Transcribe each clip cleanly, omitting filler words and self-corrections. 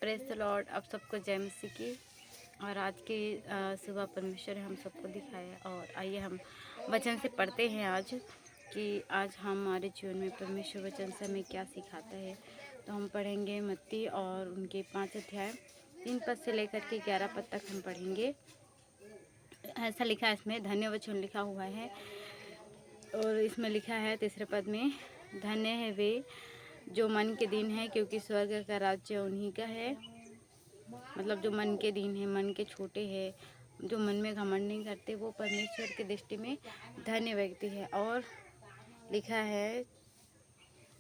Praise the Lord. आप सबको जय मसीह की। और आज की सुबह परमेश्वर ने हम सबको दिखाया। और आइए हम वचन से पढ़ते हैं आज कि आज हमारे जीवन में परमेश्वर वचन से हमें क्या सिखाता है। तो हम पढ़ेंगे मत्ती और उनके 5 अध्याय 3 पद से लेकर के 11 पद तक हम पढ़ेंगे। ऐसा लिखा है, इसमें धन्य वचन लिखा हुआ है। और इसमें लिखा है तीसरे पद में, धन्य है वे जो मन के दीन है, क्योंकि स्वर्ग का राज्य उन्हीं का है। मतलब जो मन के दीन है, मन के छोटे है, जो मन में घमंड नहीं करते, वो परमेश्वर की दृष्टि में धन्य व्यक्ति है। और लिखा है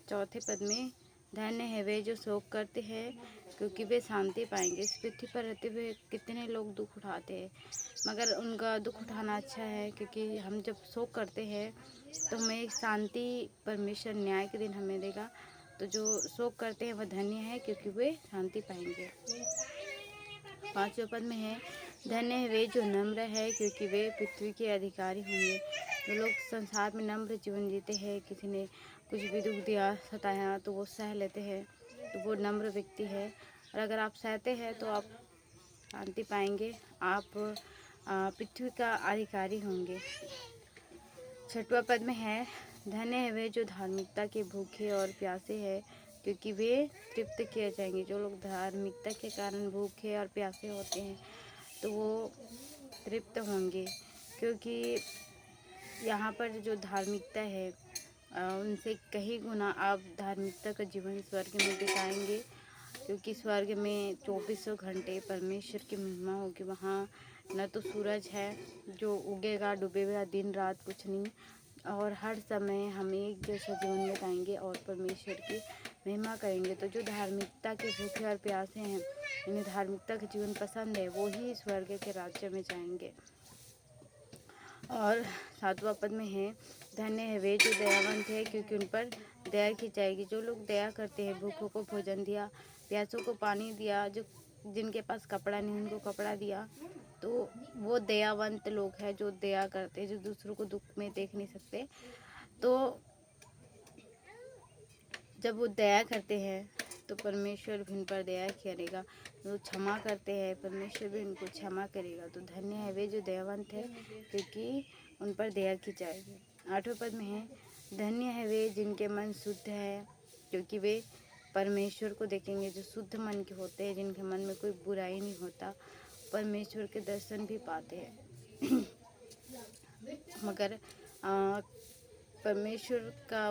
चौथे पद में, धन्य है वे जो शोक करते हैं, क्योंकि वे शांति पाएंगे। इस पृथ्वी पर रहते हुए कितने लोग दुख उठाते हैं, मगर उनका दुख उठाना अच्छा है, क्योंकि हम जब शोक करते हैं तो हमें शांति, परमेश्वर न्याय के दिन हमें देगा। तो जो शोक करते हैं वह धन्य है, क्योंकि वे शांति पाएंगे। 5वें पद में है, धन्य है वे जो नम्र है, क्योंकि वे पृथ्वी के अधिकारी होंगे। जो लोग संसार में नम्र जीवन जीते हैं, किसी ने कुछ भी दुख दिया, सताया, तो वो सह लेते हैं, तो वो नम्र व्यक्ति है। और अगर आप सहते हैं तो आप शांति पाएंगे, आप पृथ्वी का अधिकारी होंगे। 6वां पद में है, धन्य है वे जो धार्मिकता के भूखे और प्यासे हैं, क्योंकि वे तृप्त किए जाएंगे। जो लोग धार्मिकता के कारण भूखे और प्यासे होते हैं तो वो तृप्त होंगे, क्योंकि यहाँ पर जो धार्मिकता है उनसे कहीं गुना आप धार्मिकता का जीवन स्वर्ग में बिताएंगे, क्योंकि स्वर्ग में 2400 घंटे परमेश्वर की महिमा होगी। वहाँ न तो सूरज है जो उगेगा डूबेगा, दिन रात कुछ नहीं, और हर समय हम एक जैसा जीवन बिताएंगे और परमेश्वर की महिमा करेंगे। तो जो धार्मिकता के भूखे और प्यासे हैं, इन्हें धार्मिकता का जीवन पसंद है, वो ही स्वर्ग के राज्य में जाएंगे। और 7वां पद में है, धन्य है वे जो दयावंत है, क्योंकि उन पर दया की जाएगी। जो लोग दया करते हैं, भूखों को भोजन दिया, प्यासों को पानी दिया, जो जिनके पास कपड़ा नहीं उनको कपड़ा दिया, तो वो दयावंत लोग हैं। जो दया करते हैं, जो दूसरों को दुख में देख नहीं सकते, तो जब वो दया करते हैं तो परमेश्वर भी उन पर दया करेगा। जो क्षमा करते हैं, परमेश्वर भी उनको क्षमा करेगा। तो धन्य है वे जो दयावंत है, क्योंकि उन पर दया की जाएगी। 8वें पद में है, धन्य है वे जिनके मन शुद्ध है, क्योंकि वे परमेश्वर को देखेंगे। जो शुद्ध मन के होते हैं, जिनके मन में कोई बुराई नहीं होता, परमेश्वर के दर्शन भी पाते हैं। मगर परमेश्वर का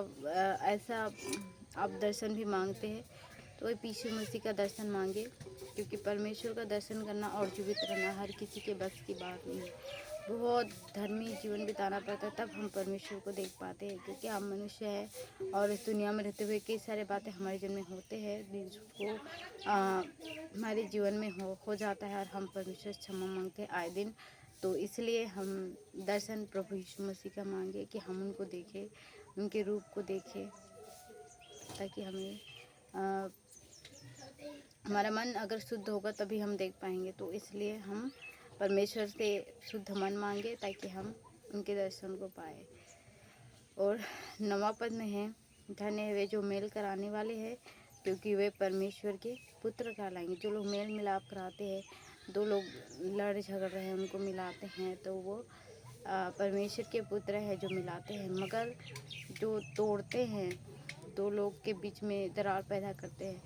ऐसा आप दर्शन भी मांगते हैं तो यीशु मसीह का दर्शन मांगे, क्योंकि परमेश्वर का दर्शन करना और जीवित रहना हर किसी के बस की बात नहीं है। बहुत धर्मी जीवन बिताना पड़ता है, तब हम परमेश्वर को देख पाते हैं, क्योंकि हम मनुष्य हैं और इस दुनिया में रहते हुए कई सारे बातें हमारे जीवन में होते हैं जिसको हमारे जीवन में हो जाता है, और हम परमेश्वर से क्षमा मांगते हैं आए दिन। तो इसलिए हम दर्शन प्रभु यीशु मसीह का मांगे कि हम उनको देखें, उनके रूप को देखें, ताकि हमें हमारा मन अगर शुद्ध होगा तभी हम देख पाएंगे। तो इसलिए हम परमेश्वर से शुद्ध मन मांगे, ताकि हम उनके दर्शन को पाए। और 9वां पद में है, धन्य है वे जो मेल कराने वाले हैं, क्योंकि वे परमेश्वर के पुत्र कहलाएंगे। जो लोग मेल मिलाप कराते हैं, दो लोग लड़ झगड़ रहे हैं उनको मिलाते हैं, तो वो परमेश्वर के पुत्र हैं जो मिलाते हैं। मगर जो तोड़ते हैं, दो लोग के बीच में दरार पैदा करते हैं,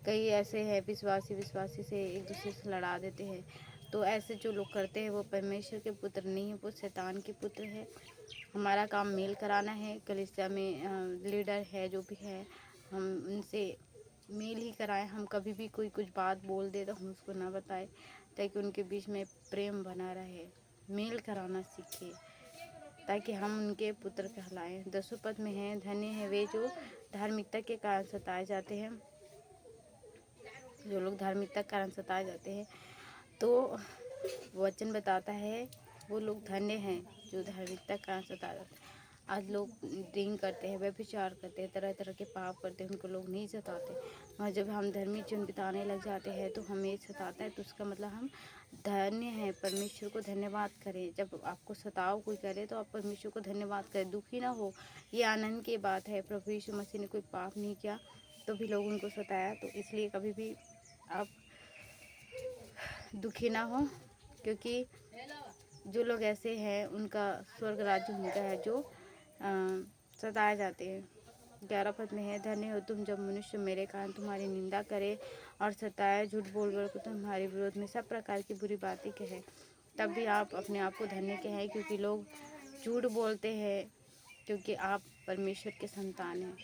कई ऐसे हैं विश्वासी से एक दूसरे से लड़ा देते हैं। तो ऐसे जो लोग करते हैं वो परमेश्वर के पुत्र नहीं है, वो शैतान के पुत्र है। हमारा काम मेल कराना है। कलीसिया में लीडर है जो भी है, हम उनसे मेल ही कराएं। हम कभी भी कोई कुछ बात बोल दे तो हम उसको ना बताएं, ताकि उनके बीच में प्रेम बना रहे। मेल कराना सीखें, ताकि हम उनके पुत्र कहलाएं। 10वें पद में है, धन्य है वे जो धार्मिकता के कारण सताए जाते हैं। जो लोग धार्मिकता के कारण सताए जाते हैं, तो वचन बताता है वो लोग धन्य हैं जो धार्मिकता के कारण सताए जाते हैं। आज लोग ड्रिंक करते हैं, व्यभिचार करते हैं, तरह तरह के पाप करते हैं, उनको लोग नहीं सताते। और जब हम धर्मी जीवन बिताने लग जाते हैं तो हमें सताता है, तो उसका मतलब हम धन्य हैं। परमेश्वर को धन्यवाद करें। जब आपको सताव कोई करे तो आप परमेश्वर को धन्यवाद करें, दुखी ना हो। ये आनंद की बात है। प्रभु यीशु मसीह ने कोई पाप नहीं किया तो भी लोग उनको सताया। तो इसलिए कभी भी आप दुखी ना हो, क्योंकि जो लोग ऐसे हैं उनका स्वर्ग राज्य उनका है जो सताए जाते हैं। 11 पद में है, धन्य हो तुम जब मनुष्य मेरे कारण तुम्हारी निंदा करे और सताए, झूठ बोल बोल कर तुम्हारे विरोध में सब प्रकार की बुरी बातें कहे, तब भी आप अपने आप को धन्य कहें, क्योंकि लोग झूठ बोलते हैं, क्योंकि आप परमेश्वर के संतान हैं।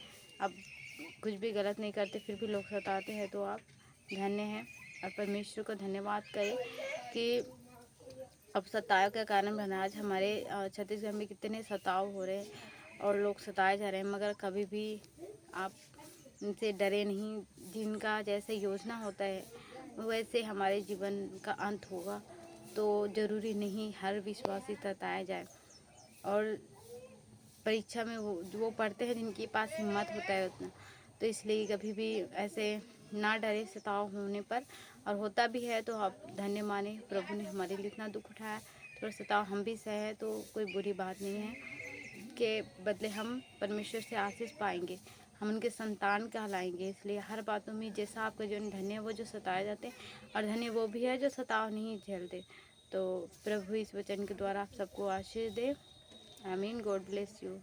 आप कुछ भी गलत नहीं करते फिर भी लोग सताते हैं, तो आप धन्य हैं। और परमेश्वर को धन्यवाद करें कि अब सताव के कारण बना आज हमारे छत्तीसगढ़ में कितने सताव हो रहे हैं और लोग सताए जा रहे हैं, मगर कभी भी आप उनसे डरे नहीं। जिनका जैसे योजना होता है वैसे हमारे जीवन का अंत होगा, तो ज़रूरी नहीं हर विश्वासी सताया जाए। और परीक्षा में वो पढ़ते हैं जिनके पास हिम्मत होता है उतना, तो इसलिए कभी भी ऐसे ना डरे सताव होने पर, और होता भी है तो आप धन्य माने, प्रभु ने हमारे लिए इतना दुख उठाया, थोड़ा सताव हम भी सहे तो कोई बुरी बात नहीं है, के बदले हम परमेश्वर से आशीष पाएंगे, हम उनके संतान कहलाएंगे। इसलिए हर बातों में जैसा आपका जो धन्य है वो जो सताए जाते हैं, और धन्य वो भी है जो सताव नहीं झेलते। तो प्रभु इस वचन के द्वारा आप सबको आशीष दे। आमीन। God bless you.